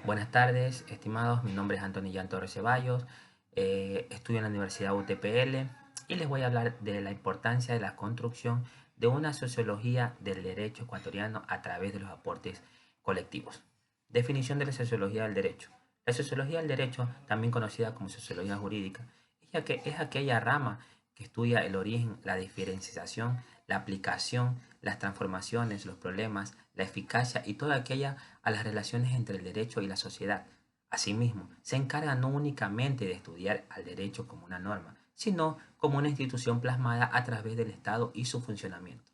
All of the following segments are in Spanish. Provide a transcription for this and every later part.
Buenas tardes, estimados. Mi nombre es Antonio Jan Torres Ceballos. Estudio en la Universidad UTPL y les voy a hablar de la importancia de la construcción de una sociología del derecho ecuatoriano a través de los aportes colectivos. Definición de la sociología del derecho. La sociología del derecho, también conocida como sociología jurídica, es aquella rama que estudia el origen, la diferenciación, la aplicación, las transformaciones, los problemas, la eficacia y toda aquella a las relaciones entre el derecho y la sociedad. Asimismo, se encarga no únicamente de estudiar al derecho como una norma, sino como una institución plasmada a través del Estado y su funcionamiento.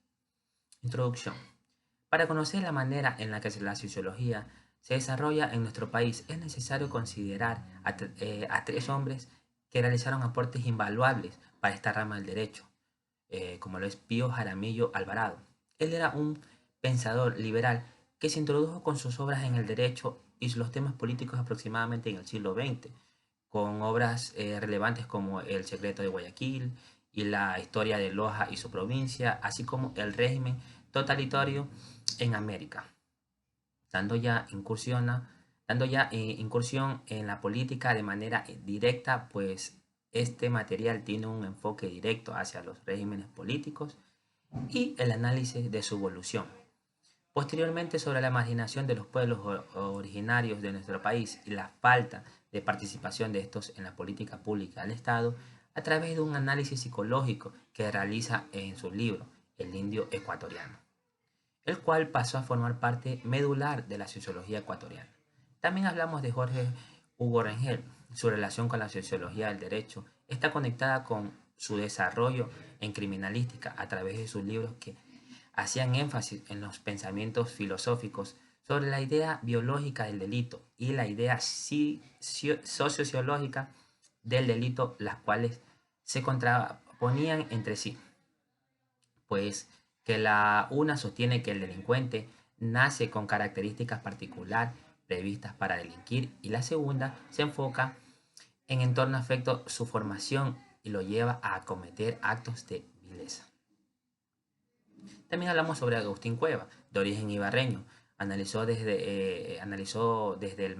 Introducción. Para conocer la manera en la que la sociología se desarrolla en nuestro país, es necesario considerar a tres hombres que realizaron aportes invaluables para esta rama del derecho, como lo es Pío Jaramillo Alvarado. Él era un pensador liberal que se introdujo con sus obras en el derecho y los temas políticos aproximadamente en el siglo XX, con obras relevantes como El secreto de Guayaquil y la historia de Loja y su provincia, así como el régimen totalitario en América, dando ya incursión en la política de manera directa, pues este material tiene un enfoque directo hacia los regímenes políticos y el análisis de su evolución. Posteriormente, sobre la marginación de los pueblos originarios de nuestro país y la falta de participación de estos en la política pública del Estado, a través de un análisis psicológico que realiza en su libro El indio ecuatoriano, el cual pasó a formar parte medular de la sociología ecuatoriana. También hablamos de Jorge Hugo Rengel. Su relación con la sociología del derecho está conectada con su desarrollo en criminalística a través de sus libros que hacían énfasis en los pensamientos filosóficos sobre la idea biológica del delito y la idea sociológica del delito, las cuales se contraponían entre sí, pues que la una sostiene que el delincuente nace con características particulares previstas para delinquir y la segunda se enfoca en torno afecto su formación y lo lleva a cometer actos de vileza. También hablamos sobre Agustín Cueva, de origen ibarreño. Analizó desde el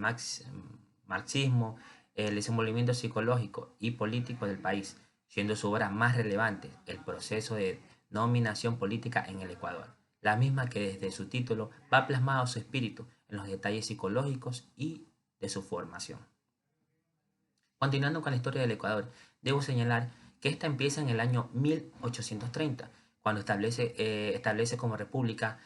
marxismo el desenvolvimiento psicológico y político del país, siendo su obra más relevante el proceso de nominación política en el Ecuador, la misma que desde su título va plasmado su espíritu en los detalles psicológicos y de su formación. Continuando con la historia del Ecuador, debo señalar que esta empieza en el año 1830, cuando establece como república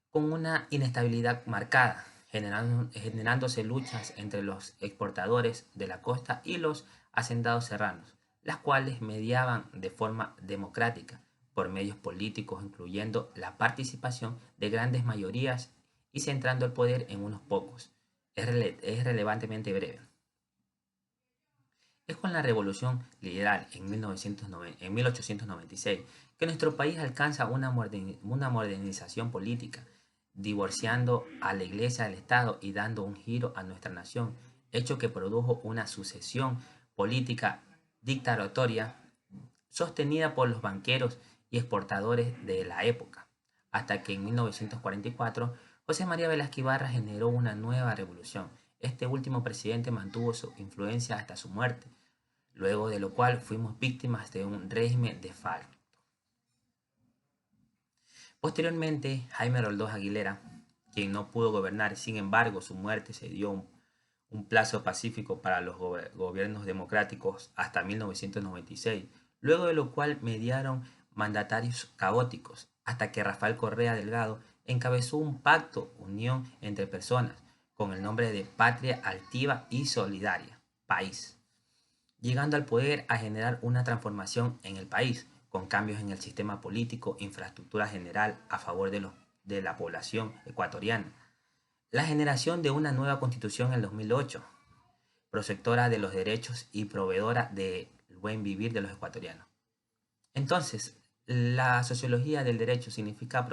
con una inestabilidad marcada, generándose luchas entre los exportadores de la costa y los hacendados serranos, las cuales mediaban de forma democrática por medios políticos, incluyendo la participación de grandes mayorías y centrando el poder en unos pocos. Es relevantemente breve. Es con la Revolución Liberal en 1896 que nuestro país alcanza una modernización política, divorciando a la Iglesia del Estado y dando un giro a nuestra nación, hecho que produjo una sucesión política dictatorial sostenida por los banqueros y exportadores de la época, hasta que en 1944 José María Velázquez Ibarra generó una nueva revolución. Este último presidente mantuvo su influencia hasta su muerte, luego de lo cual fuimos víctimas de un régimen de facto. Posteriormente, Jaime Roldós Aguilera, quien no pudo gobernar, sin embargo, su muerte se dio un plazo pacífico para los gobiernos democráticos hasta 1996, luego de lo cual mediaron mandatarios caóticos, hasta que Rafael Correa Delgado encabezó un pacto, unión entre personas, con el nombre de Patria Altiva y Solidaria, país, llegando al poder a generar una transformación en el país, con cambios en el sistema político, infraestructura general a favor de la población ecuatoriana. La generación de una nueva constitución en el 2008, protectora de los derechos y proveedora del buen vivir de los ecuatorianos. Entonces, la sociología del derecho significa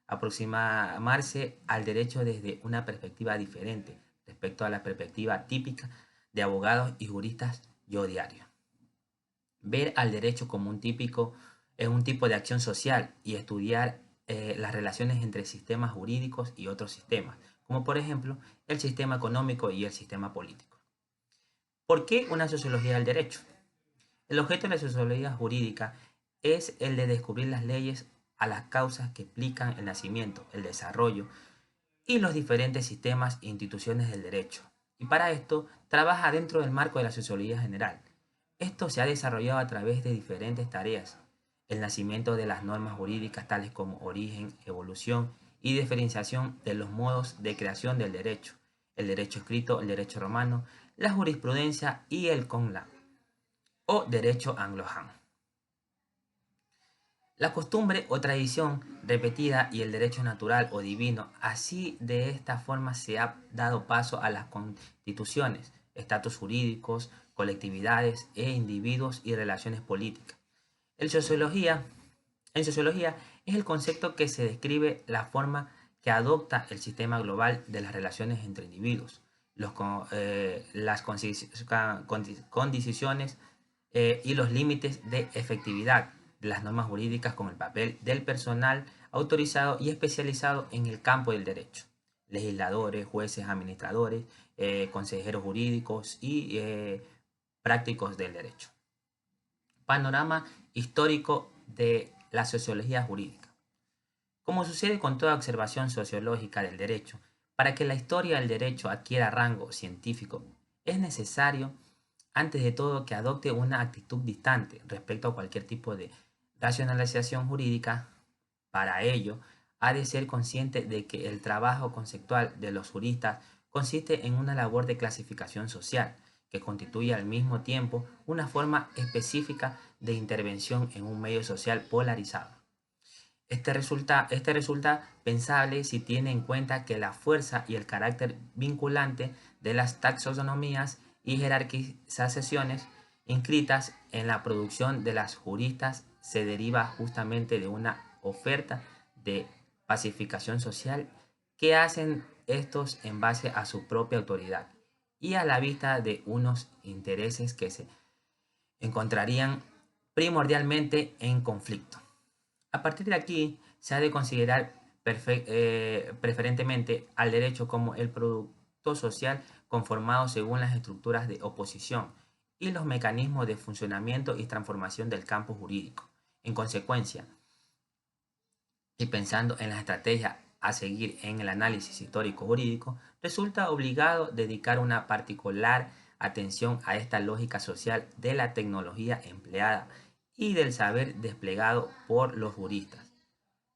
aproximarse al derecho desde una perspectiva diferente respecto a la perspectiva típica de abogados y juristas yo diario. Ver al derecho como un tipo de acción social y estudiar las relaciones entre sistemas jurídicos y otros sistemas, como por ejemplo el sistema económico y el sistema político. ¿Por qué una sociología del derecho? El objeto de la sociología jurídica es el de descubrir las leyes a las causas que explican el nacimiento, el desarrollo y los diferentes sistemas e instituciones del derecho. Y para esto trabaja dentro del marco de la sociología general. Esto se ha desarrollado a través de diferentes tareas. El nacimiento de las normas jurídicas tales como origen, evolución y diferenciación de los modos de creación del derecho. El derecho escrito, el derecho romano, la jurisprudencia y el conla o derecho anglojano. La costumbre o tradición repetida y el derecho natural o divino, así de esta forma se ha dado paso a las constituciones, estatus jurídicos, colectividades e individuos y relaciones políticas. En sociología, en sociología es el concepto que se describe la forma que adopta el sistema global de las relaciones entre individuos, las condiciones y los límites de efectividad de las normas jurídicas como el papel del personal autorizado y especializado en el campo del derecho, legisladores, jueces, administradores, consejeros jurídicos y prácticos del derecho. Panorama histórico de la sociología jurídica. Como sucede con toda observación sociológica del derecho, para que la historia del derecho adquiera rango científico, es necesario, antes de todo, que adopte una actitud distante respecto a cualquier tipo de racionalización jurídica. Para ello, ha de ser consciente de que el trabajo conceptual de los juristas consiste en una labor de clasificación social, que constituye al mismo tiempo una forma específica de intervención en un medio social polarizado. Este resulta pensable si tiene en cuenta que la fuerza y el carácter vinculante de las taxonomías y jerarquizaciones inscritas en la producción de las juristas se deriva justamente de una oferta de pacificación social que hacen estos en base a su propia autoridad y a la vista de unos intereses que se encontrarían primordialmente en conflicto. A partir de aquí, se ha de considerar preferentemente al derecho como el producto social conformado según las estructuras de oposición y los mecanismos de funcionamiento y transformación del campo jurídico. En consecuencia, y pensando en las estrategias a seguir en el análisis histórico-jurídico, resulta obligado dedicar una particular atención a esta lógica social de la tecnología empleada y del saber desplegado por los juristas.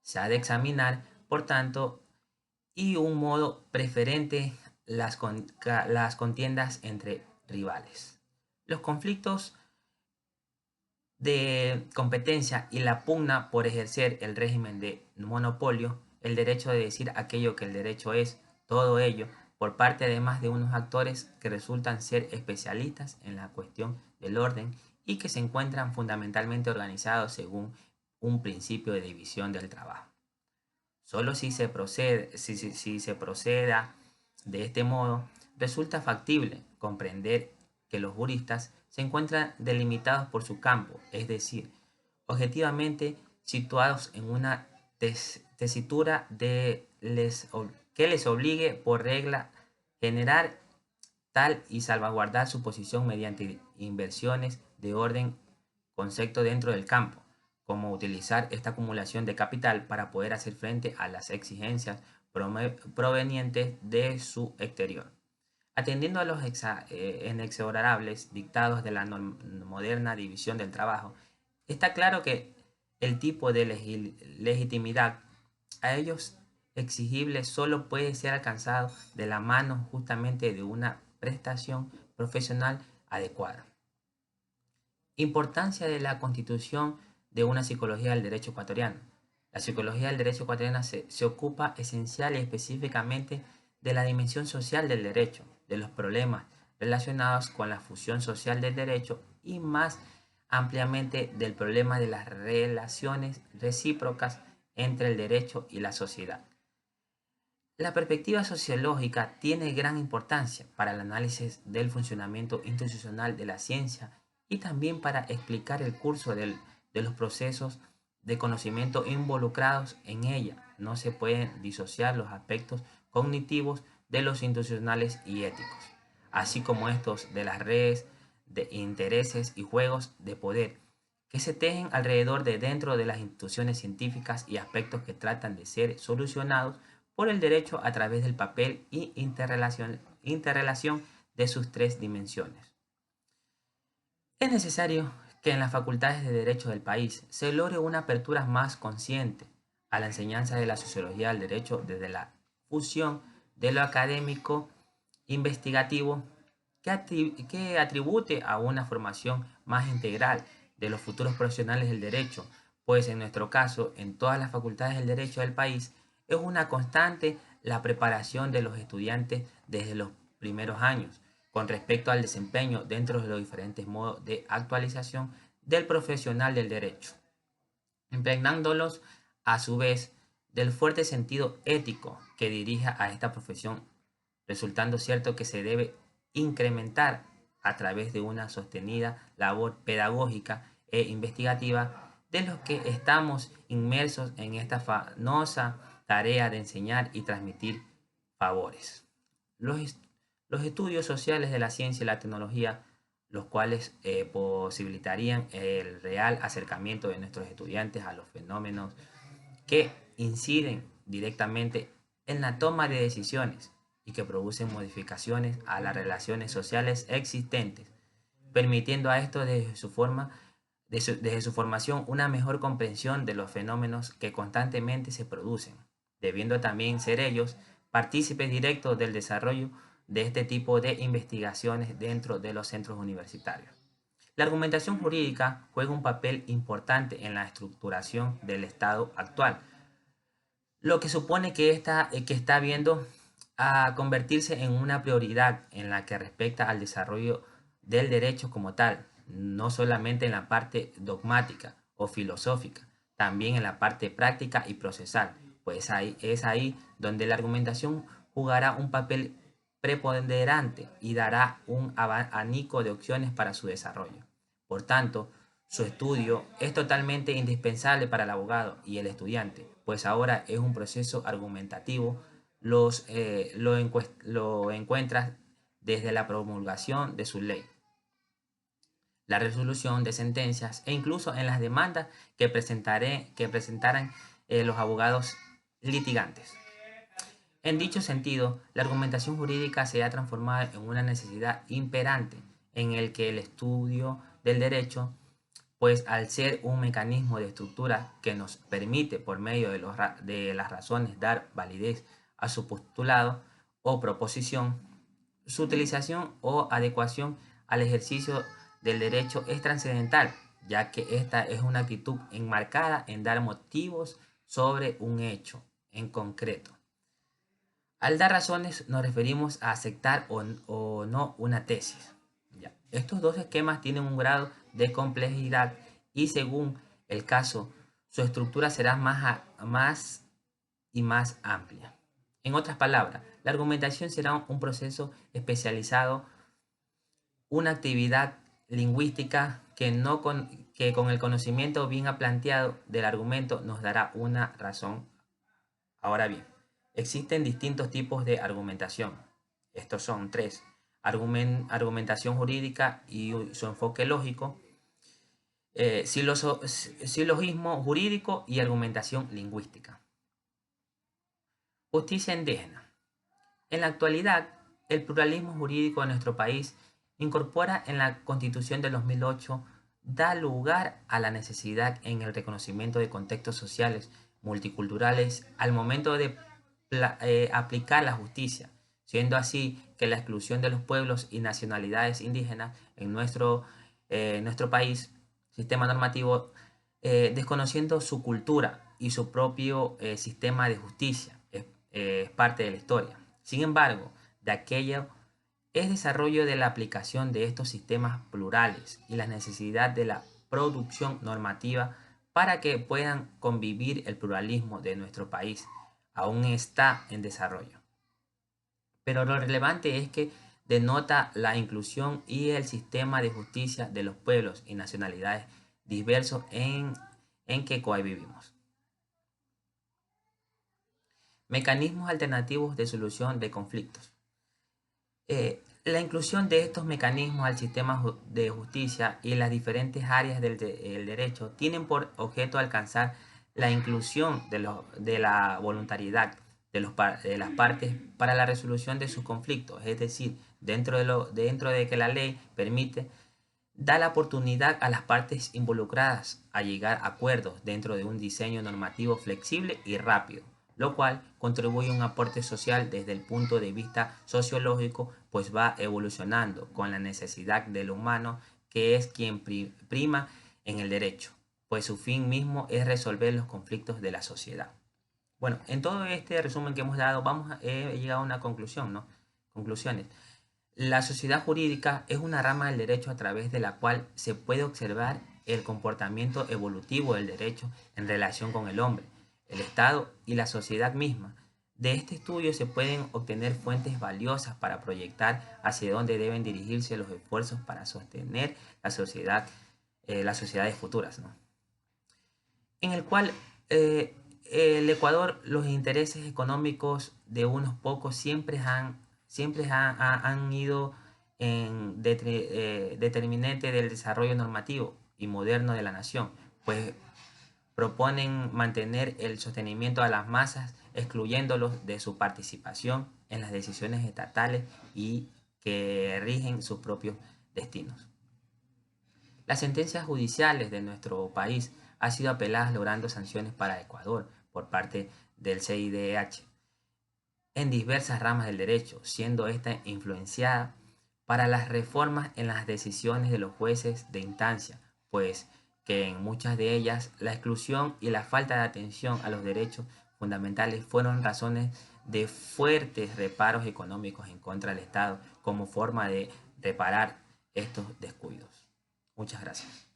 Se ha de examinar, por tanto, y un modo preferente las contiendas entre rivales. Los conflictos de competencia y la pugna por ejercer el régimen de monopolio, el derecho de decir aquello que el derecho es, todo ello, por parte además de unos actores que resultan ser especialistas en la cuestión del orden y que se encuentran fundamentalmente organizados según un principio de división del trabajo. Solo si se proceda de este modo, resulta factible comprender que los juristas se encuentran delimitados por su campo, es decir, objetivamente situados en una tesitura que les obligue por regla general tal y salvaguardar su posición mediante inversiones de orden concepto dentro del campo, como utilizar esta acumulación de capital para poder hacer frente a las exigencias provenientes de su exterior. Atendiendo a los inexorables dictados de la moderna división del trabajo, está claro que el tipo de legitimidad a ellos exigible solo puede ser alcanzado de la mano justamente de una prestación profesional adecuada. Importancia de la constitución de una psicología del derecho ecuatoriano. La psicología del derecho ecuatoriano se ocupa esencial y específicamente de la dimensión social del derecho, de los problemas relacionados con la fusión social del derecho y más ampliamente del problema de las relaciones recíprocas entre el derecho y la sociedad. La perspectiva sociológica tiene gran importancia para el análisis del funcionamiento institucional de la ciencia y también para explicar el curso de los procesos de conocimiento involucrados en ella. No se pueden disociar los aspectos cognitivos de los institucionales y éticos, así como estos de las redes de intereses y juegos de poder que se tejen alrededor de dentro de las instituciones científicas y aspectos que tratan de ser solucionados por el derecho a través del papel y interrelación de sus tres dimensiones. Es necesario que en las facultades de Derecho del país se logre una apertura más consciente a la enseñanza de la sociología del derecho desde la fusión de lo académico investigativo que atribute a una formación más integral de los futuros profesionales del derecho, pues en nuestro caso, en todas las facultades del derecho del país, es una constante la preparación de los estudiantes desde los primeros años con respecto al desempeño dentro de los diferentes modos de actualización del profesional del derecho, impregnándolos a su vez del fuerte sentido ético que dirige a esta profesión, resultando cierto que se debe incrementar a través de una sostenida labor pedagógica e investigativa de los que estamos inmersos en esta famosa tarea de enseñar y transmitir favores. Los, los estudios sociales de la ciencia y la tecnología, los cuales posibilitarían el real acercamiento de nuestros estudiantes a los fenómenos que inciden directamente en la toma de decisiones y que producen modificaciones a las relaciones sociales existentes, permitiendo a esto desde su formación una mejor comprensión de los fenómenos que constantemente se producen, debiendo también ser ellos partícipes directos del desarrollo de este tipo de investigaciones dentro de los centros universitarios. La argumentación jurídica juega un papel importante en la estructuración del Estado actual, lo que supone que está viendo a convertirse en una prioridad en la que respecta al desarrollo del derecho como tal, no solamente en la parte dogmática o filosófica, también en la parte práctica y procesal, pues es ahí donde la argumentación jugará un papel preponderante y dará un abanico de opciones para su desarrollo. Por tanto, su estudio es totalmente indispensable para el abogado y el estudiante, pues ahora es un proceso argumentativo, lo encuentras desde la promulgación de su ley, la resolución de sentencias e incluso en las demandas que presentarán los abogados litigantes. En dicho sentido, la argumentación jurídica se ha transformado en una necesidad imperante en el que el estudio del derecho, pues al ser un mecanismo de estructura que nos permite por medio de las razones dar validez a su postulado o proposición, su utilización o adecuación al ejercicio del derecho es trascendental, ya que esta es una actitud enmarcada en dar motivos sobre un hecho en concreto. Al dar razones nos referimos a aceptar o no una tesis. Ya. Estos dos esquemas tienen un grado de complejidad y según el caso, su estructura será más y más amplia. En otras palabras, la argumentación será un proceso especializado, una actividad lingüística que con el conocimiento bien planteado del argumento nos dará una razón. Ahora bien, existen distintos tipos de argumentación. Estos son tres: argumentación jurídica y su enfoque lógico, silogismo jurídico y argumentación lingüística. Justicia indígena. En la actualidad, el pluralismo jurídico de nuestro país incorpora en la Constitución de 2008 da lugar a la necesidad en el reconocimiento de contextos sociales multiculturales al momento de aplicar la justicia, siendo así que la exclusión de los pueblos y nacionalidades indígenas en nuestro país, sistema normativo, desconociendo su cultura y su propio sistema de justicia, es parte de la historia. Sin embargo, de aquello es desarrollo de la aplicación de estos sistemas plurales y la necesidad de la producción normativa para que puedan convivir el pluralismo de nuestro país. Aún está en desarrollo. Pero lo relevante es que denota la inclusión y el sistema de justicia de los pueblos y nacionalidades diversos en que convivimos. Mecanismos alternativos de solución de conflictos. La inclusión de estos mecanismos al sistema de justicia y las diferentes áreas del derecho tienen por objeto alcanzar la inclusión de la voluntariedad de las partes para la resolución de sus conflictos, es decir, dentro de que la ley permite, da la oportunidad a las partes involucradas a llegar a acuerdos dentro de un diseño normativo flexible y rápido, lo cual contribuye a un aporte social desde el punto de vista sociológico, pues va evolucionando con la necesidad del humano, que es quien prima en el derecho, pues su fin mismo es resolver los conflictos de la sociedad. Bueno, en todo este resumen que hemos dado, he llegado a una conclusión, ¿no? Conclusiones. La sociedad jurídica es una rama del derecho a través de la cual se puede observar el comportamiento evolutivo del derecho en relación con el hombre, el Estado y la sociedad misma. De este estudio se pueden obtener fuentes valiosas para proyectar hacia dónde deben dirigirse los esfuerzos para sostener la sociedad, las sociedades futuras, ¿no? En el cual el Ecuador, los intereses económicos de unos pocos han ido en determinante del desarrollo normativo y moderno de la nación, pues proponen mantener el sostenimiento a las masas, excluyéndolos de su participación en las decisiones estatales y que rigen sus propios destinos. Las sentencias judiciales de nuestro país han sido apeladas logrando sanciones para Ecuador por parte del CIDH en diversas ramas del derecho, siendo esta influenciada para las reformas en las decisiones de los jueces de instancia, pues que en muchas de ellas la exclusión y la falta de atención a los derechos fundamentales fueron razones de fuertes reparos económicos en contra del Estado como forma de reparar estos descuidos. Muchas gracias.